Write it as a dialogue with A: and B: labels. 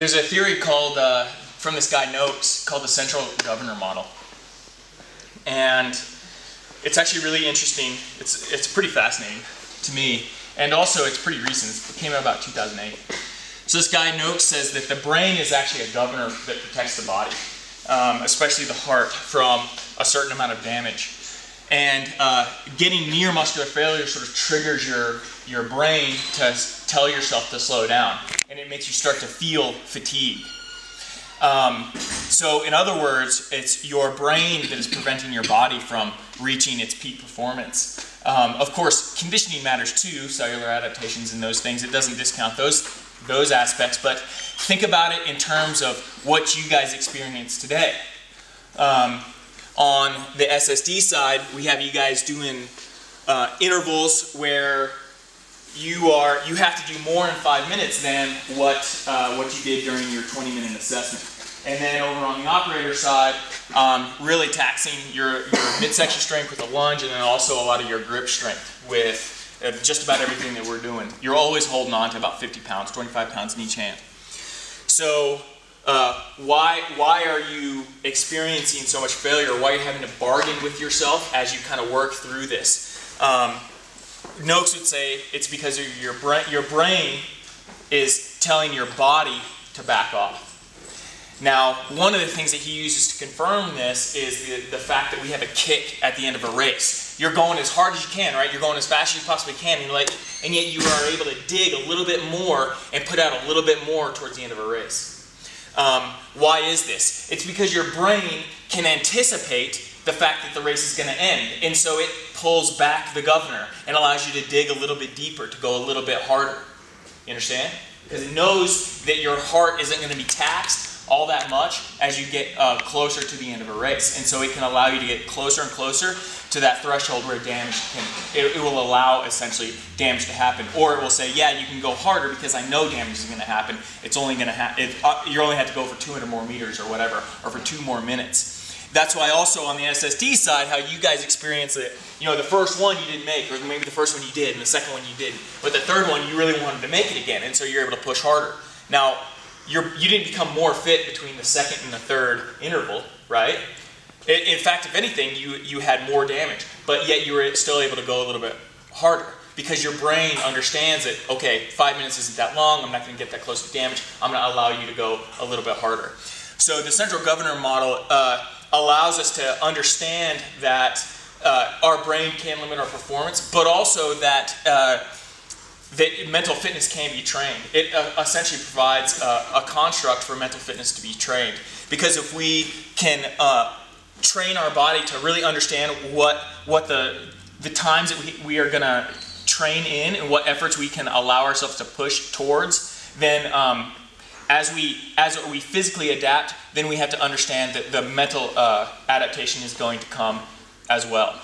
A: There's a theory called, from this guy Noakes, called the central governor model. And it's actually really interesting. It's pretty fascinating to me. And also it's pretty recent. It came out about 2008. So this guy Noakes says that the brain is actually a governor that protects the body, especially the heart, from a certain amount of damage. And getting near muscular failure sort of triggers your brain to tell yourself to slow down. And it makes you start to feel fatigue. So in other words, it's your brain that is preventing your body from reaching its peak performance. Of course, conditioning matters too, cellular adaptations and those things. It doesn't discount those aspects, but think about it in terms of what you guys experience today. On the SSD side, we have you guys doing intervals where you have to do more in 5 minutes than what you did during your 20-minute assessment. And then over on the operator side, really taxing your midsection strength with a lunge, and then also a lot of your grip strength with just about everything that we're doing. You're always holding on to about 50 pounds, 25 pounds in each hand. So why are you experiencing so much failure? Why are you having to bargain with yourself as you kind of work through this? Noakes would say it's because your brain is telling your body to back off. Now, one of the things that he uses to confirm this is the fact that we have a kick at the end of a race. You're going as hard as you can, right? You're going as fast as you possibly can, and yet you are able to dig a little bit more and put out a little bit more towards the end of a race. Why is this? It's because your brain can anticipate the fact that the race is going to end, and so it pulls back the governor and allows you to dig a little bit deeper, to go a little bit harder. You understand? Because it knows that your heart isn't going to be taxed all that much as you get closer to the end of a race, and so it can allow you to get closer and closer to that threshold where it will allow essentially damage to happen, or it will say, yeah, you can go harder because I know damage is going to happen. It's only going to happen. You only have to go for 200 more meters or whatever, or for 2 more minutes. That's why also on the SSD side, how you guys experience it, the first one you didn't make, or maybe the first one you did, and the second one you didn't, but the third one you really wanted to make it again, and so you're able to push harder. Now, you didn't become more fit between the second and the third interval, right? In fact, if anything, you had more damage, but yet you were still able to go a little bit harder because your brain understands that, okay, 5 minutes isn't that long, I'm not going to get that close to damage, I'm going to allow you to go a little bit harder. So the central governor model allows us to understand that our brain can limit our performance, but also that mental fitness can be trained. It essentially provides a construct for mental fitness to be trained. Because if we can train our body to really understand what the times that we are going to train in and what efforts we can allow ourselves to push towards, then as we physically adapt, then we have to understand that the mental adaptation is going to come as well.